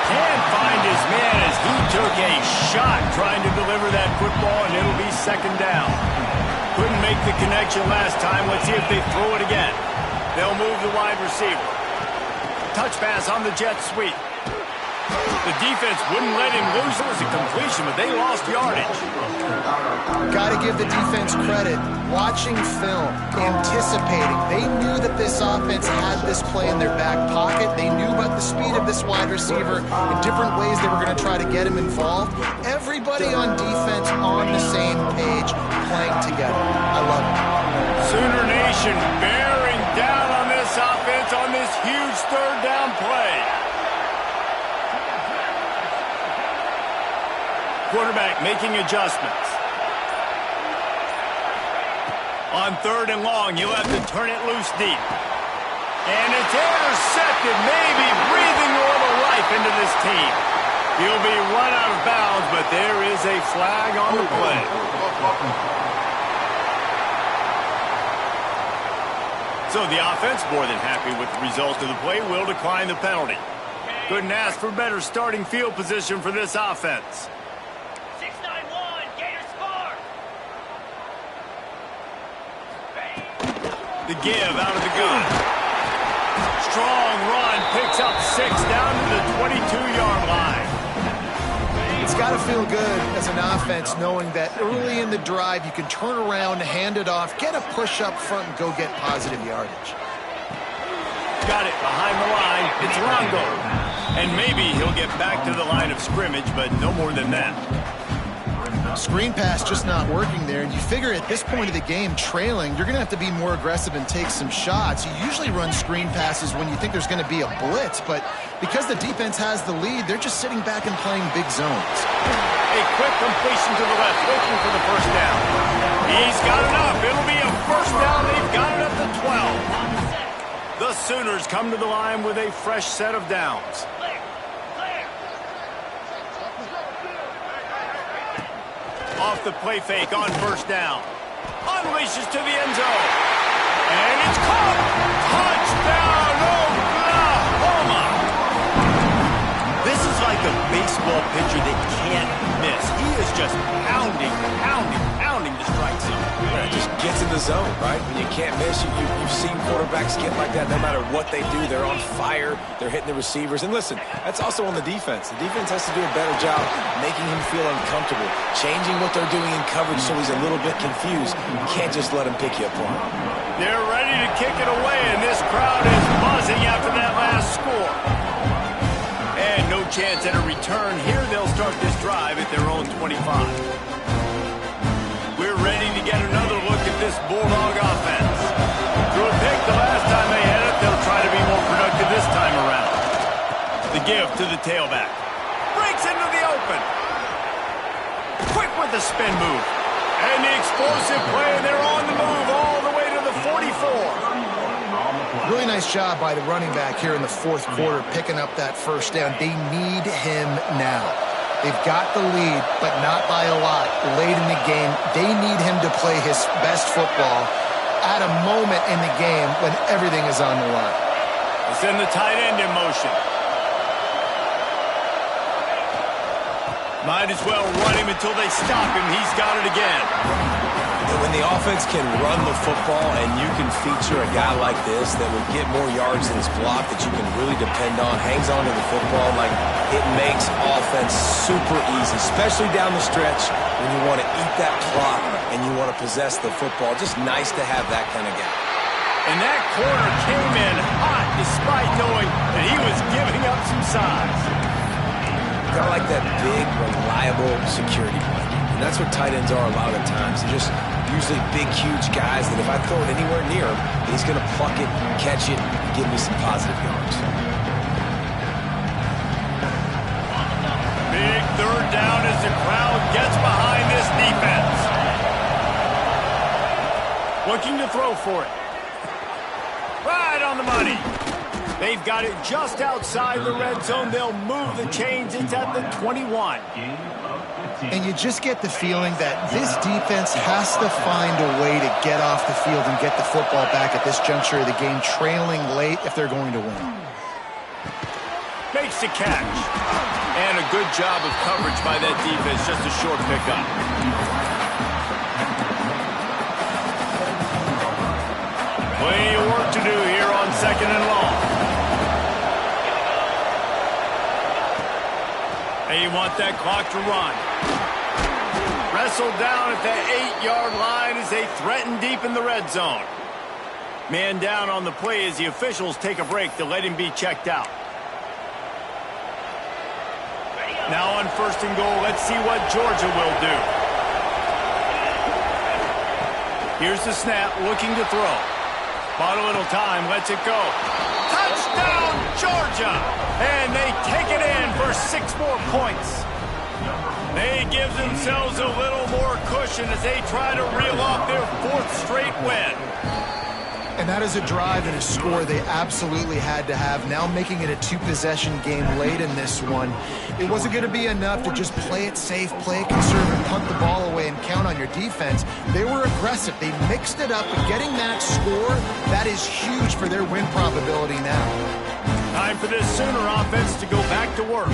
Can't find his man as he took a shot trying to deliver that football, and it'll be second down. Couldn't make the connection last time. Let's see if they throw it again. They'll move the wide receiver. Touch pass on the jet sweep. The defense wouldn't let him lose. It was a completion, but they lost yardage. Got to give the defense credit. Watching film, anticipating. They knew that this offense had this play in their back pocket. They knew about the speed of this wide receiver and different ways they were going to try to get him involved. Everybody on defense on the same page, playing together. I love it. Sooner Nation bearing down on this offense on this huge 3rd down play. Quarterback making adjustments. On 3rd and long, he'll have to turn it loose deep. And it's intercepted, maybe breathing a little life into this team. He'll be run out of bounds, but there is a flag on the play. So the offense, more than happy with the result of the play, will decline the penalty. Couldn't ask for better starting field position for this offense. 6-9-1, Gators score! The give out of the gun. Strong run, picks up 6 down to the 22-yard line. It's got to feel good as an offense knowing that early in the drive you can turn around, hand it off, get a push up front, and go get positive yardage. Got it behind the line. It's Longo. And maybe he'll get back to the line of scrimmage, but no more than that. Screen pass just not working there, and you figure at this point of the game, trailing, you're going to have to be more aggressive and take some shots. You usually run screen passes when you think there's going to be a blitz, but because the defense has the lead, they're just sitting back and playing big zones. A quick completion to the left, looking for the first down. He's got enough. It'll be a first down. They've got it at the 12. The Sooners come to the line with a fresh set of downs. Off the play fake on first down. Unleashes to the end zone. And it's caught. Touchdown, Oklahoma. This is like a baseball pitcher that can't miss. He is just pounding the strike zone. Yeah, it just gets in the zone, right? When you can't miss, you've seen quarterbacks get like that no matter what they do. They're on fire. They're hitting the receivers. And listen, that's also on the defense. The defense has to do a better job making him feel uncomfortable, changing what they're doing in coverage so he's a little bit confused. You can't just let him pick you apart. They're ready to kick it away, and this crowd is buzzing after that last score. And no chance at a return here. They'll start this drive at their own 25. We're ready to get another look at this Bulldog offense. Threw a pick the last time they had it. They'll try to be more productive this time around. The give to the tailback. Breaks into the open. Quick with the spin move. And the explosive play, and they're on the move all the way to the 44. Really nice job by the running back here in the fourth quarter, picking up that first down. They need him now. They've got the lead, but not by a lot late in the game. They need him to play his best football at a moment in the game when everything is on the line. It's in the tight end in motion. Might as well run him until they stop him. He's got it again. When the offense can run the football and you can feature a guy like this that would get more yards than his block that you can really depend on, hangs on to the football, like it makes offense super easy, especially down the stretch when you want to eat that clock and you want to possess the football. Just nice to have that kind of guy. And that corner came in hot despite knowing that he was giving up some size. Kind of like that big, reliable security blanket. And that's what tight ends are a lot of times. They're just usually big, huge guys that if I throw it anywhere near him, he's going to pluck it, catch it, and give me some positive yards. Big third down as the crowd gets behind this defense. Looking to throw for it. Right on the money. They've got it just outside the red zone. They'll move the chains. It's at the 21. And you just get the feeling that this defense has to find a way to get off the field and get the football back at this juncture of the game, trailing late if they're going to win. Makes the catch. And a good job of coverage by that defense. Just a short pickup. Plenty of work to do here on 2nd and long. They want that clock to run. Wrestled down at the 8-yard line as they threaten deep in the red zone. Man down on the play as the officials take a break to let him be checked out. Now on 1st and goal, let's see what Georgia will do. Here's the snap, looking to throw. Bought a little time, lets it go. Touchdown, Georgia! And they take it in for 6 more points. They give themselves a little more cushion. caution as they try to reel off their 4th straight win. And that is a drive and a score they absolutely had to have. Now making it a 2-possession game late in this one. It wasn't going to be enough to just play it safe, play it conservative, punt the ball away, and count on your defense. They were aggressive. They mixed it up, and getting that score, that is huge for their win probability now. Time for this Sooner offense to go back to work.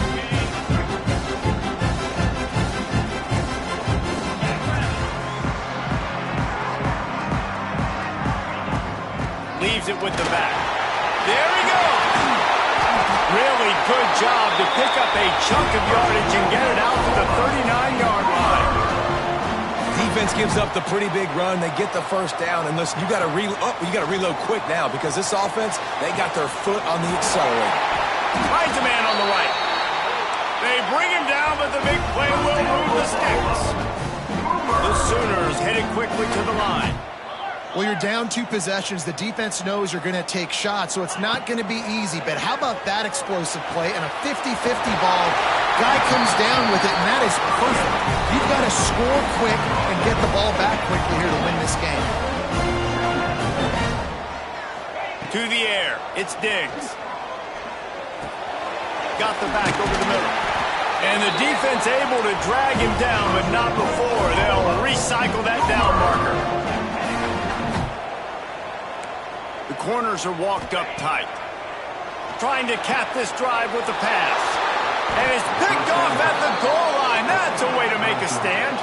Leaves it with the back. There he goes! Really good job to pick up a chunk of yardage and get it out to the 39-yard line. Defense gives up the pretty big run. They get the first down. And listen, you got to reload quick now because this offense, they got their foot on the accelerator. Finds a man on the right. They bring him down, but the big play will move the sticks. The Sooners headed quickly to the line. Well, you're down 2 possessions. The defense knows you're going to take shots, so it's not going to be easy. But how about that explosive play and a 50-50 ball? Guy comes down with it, and that is perfect. You've got to score quick and get the ball back quickly here to win this game. To the air. It's Diggs. Got the back over the middle. And the defense able to drag him down, but not before. They'll recycle that down marker. The corners are walked up tight. Trying to cap this drive with the pass. And it's picked off at the goal line. That's a way to make a stand.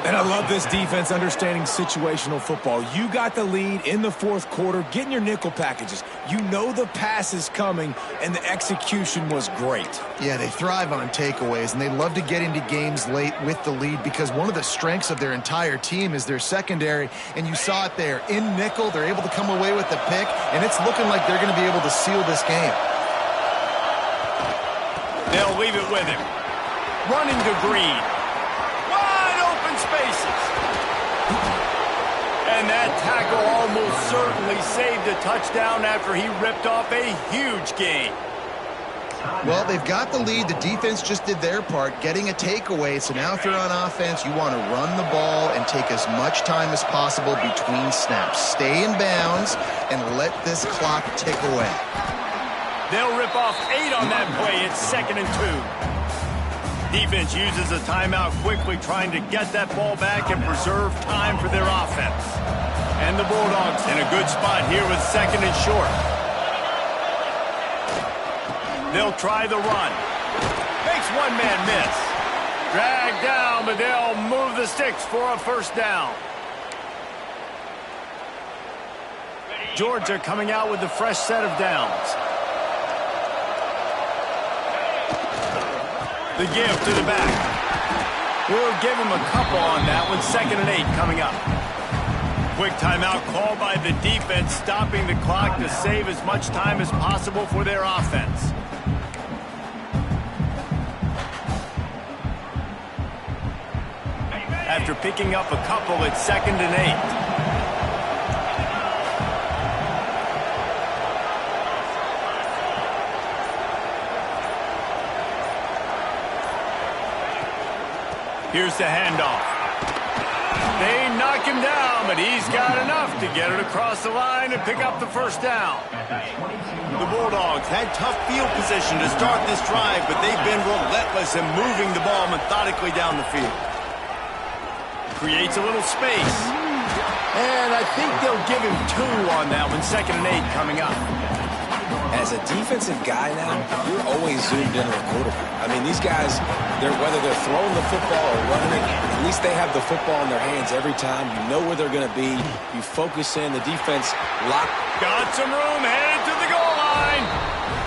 And I love this defense understanding situational football. You got the lead in the 4th quarter, getting your nickel packages. You know the pass is coming, and the execution was great. Yeah, they thrive on takeaways, and they love to get into games late with the lead because one of the strengths of their entire team is their secondary, and you saw it there. In nickel, they're able to come away with the pick, and it's looking like they're going to be able to seal this game. They'll leave it with him. Running to Green. Spaces. And that tackle almost certainly saved a touchdown after he ripped off a huge gain. Well, they've got the lead. The defense just did their part, getting a takeaway. So now if you're on offense, you want to run the ball and take as much time as possible between snaps. Stay in bounds and let this clock tick away. They'll rip off 8 on that play. It's 2nd and 2. Defense uses a timeout quickly, trying to get that ball back and preserve time for their offense. And the Bulldogs in a good spot here with 2nd and short. They'll try the run. Makes one man miss. Dragged down, but they'll move the sticks for a first down. Georgia coming out with a fresh set of downs. The give to the back. We'll give him a couple on that one. 2nd and 8 coming up. Quick timeout called by the defense, stopping the clock to save as much time as possible for their offense. After picking up a couple, it's 2nd and 8. Here's the handoff. They knock him down, but he's got enough to get it across the line and pick up the first down. The Bulldogs had tough field position to start this drive, but they've been relentless in moving the ball methodically down the field. Creates a little space. And I think they'll give him 2 on that one. 2nd and 8 coming up. As a defensive guy now, you're always zoomed in on the quarterback. I mean, these guys, whether they're throwing the football or running it, at least they have the football in their hands every time. You know where they're going to be. You focus in. The defense lock. Got some room, headed to the goal line.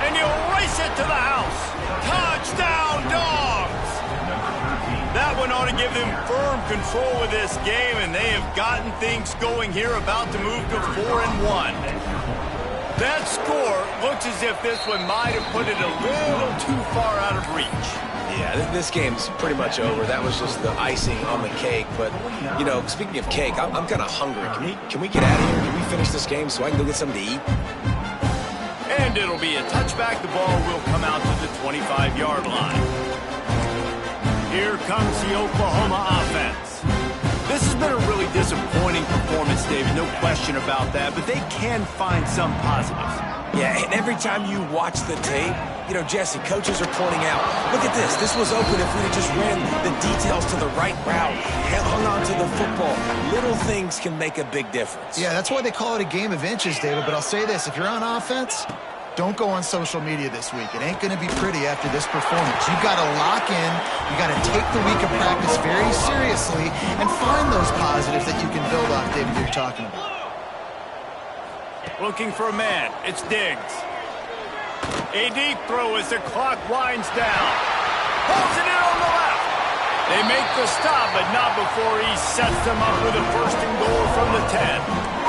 And you race it to the house. Touchdown, Dogs! That one ought to give them firm control of this game, and they have gotten things going here, about to move to 4-1. That score looks as if this one might have put it a little too far out of reach. Yeah, this game's pretty much over. That was just the icing on the cake. But, you know, speaking of cake, I'm kind of hungry. Can we get out of here? Can we finish this game so I can go get something to eat? And it'll be a touchback. The ball will come out to the 25-yard line. Here comes the Oklahoma offense. This has been a really disappointing performance, David, no question about that, but they can find some positives. Yeah, and every time you watch the tape, you know, Jesse, coaches are pointing out, look at this. This was open if we'd have just ran the details to the right route, hung on to the football. Little things can make a big difference. Yeah, that's why they call it a game of inches, David. But I'll say this, if you're on offense, don't go on social media this week. It ain't going to be pretty after this performance. You've got to lock in. You got to take the week of practice very seriously and find those positives that you can build off, David, you're talking about. Looking for a man. It's Diggs. A deep throw as the clock winds down. Pulls it in on the left. They make the stop, but not before he sets them up with a first and goal from the 10.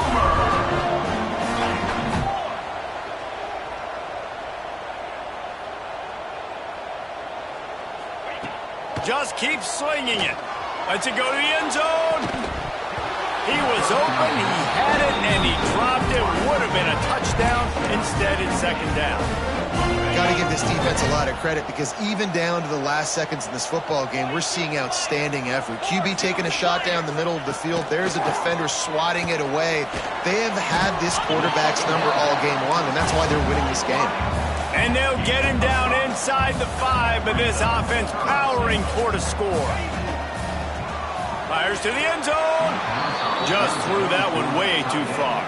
Just keeps swinging it. Lets it go to the end zone. He was open, he had it, and he dropped it. Would have been a touchdown. Instead, it's second down. Got to give this defense a lot of credit because even down to the last seconds in this football game, we're seeing outstanding effort. QB taking a shot down the middle of the field. There's a defender swatting it away. They have had this quarterback's number all game long, and that's why they're winning this game. And they'll get him down inside the 5, but this offense powering toward a score. Fires to the end zone. Just threw that one way too far.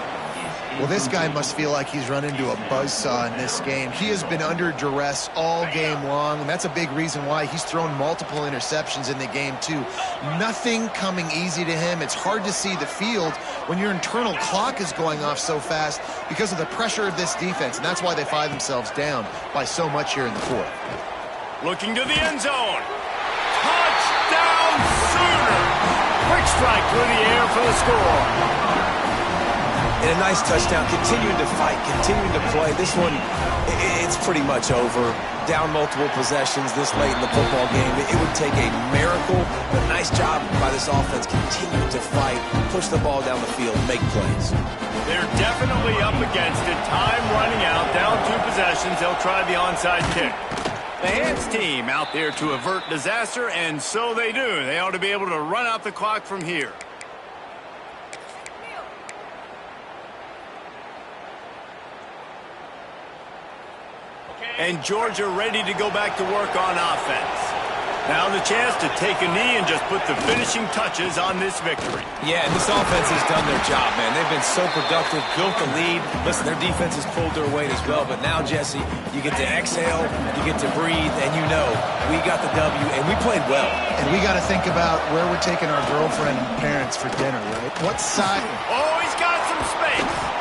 Well, this guy must feel like he's run into a buzzsaw in this game. He has been under duress all game long, and that's a big reason why he's thrown multiple interceptions in the game, too. Nothing coming easy to him. It's hard to see the field when your internal clock is going off so fast because of the pressure of this defense, and that's why they find themselves down by so much here in the fourth. Looking to the end zone. Touchdown, Sooner! Quick strike through the air for the score. And a nice touchdown, continuing to fight, continuing to play. This one, it's pretty much over. Down multiple possessions this late in the football game. It would take a miracle, but nice job by this offense continuing to fight, push the ball down the field, make plays. They're definitely up against it. Time running out, down 2 possessions. They'll try the onside kick. The hands team out there to avert disaster, and so they do. They ought to be able to run out the clock from here. And Georgia ready to go back to work on offense. Now the chance to take a knee and just put the finishing touches on this victory. Yeah, and this offense has done their job, man. They've been so productive, built the lead. Listen, their defense has pulled their weight as well. But now, Jesse, you get to exhale, you get to breathe, and you know we got the W, and we played well. And we got to think about where we're taking our girlfriend and parents for dinner, right? What side? Oh, he's got some space.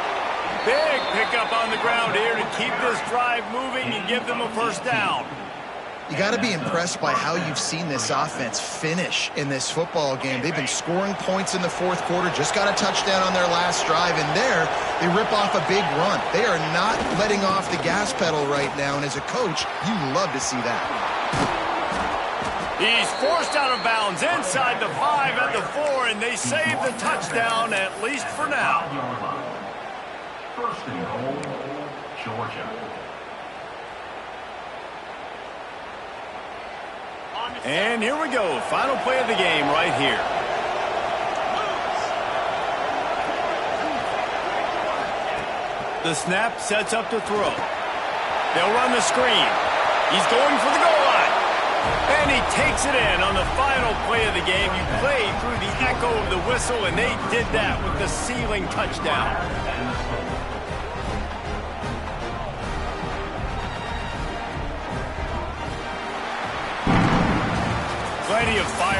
Big pickup on the ground here to keep this drive moving and give them a first down. You got to be impressed by how you've seen this offense finish in this football game. They've been scoring points in the fourth quarter, just got a touchdown on their last drive, and there they rip off a big run. They are not letting off the gas pedal right now, and as a coach, you love to see that. He's forced out of bounds inside the 5 at the 4, and they save the touchdown, at least for now. First and goal, Georgia. And here we go. Final play of the game right here. The snap sets up to throw. They'll run the screen. He's going for the goal line. And he takes it in on the final play of the game. You play through the echo of the whistle, and they did that with the ceiling touchdown. Plenty of fire.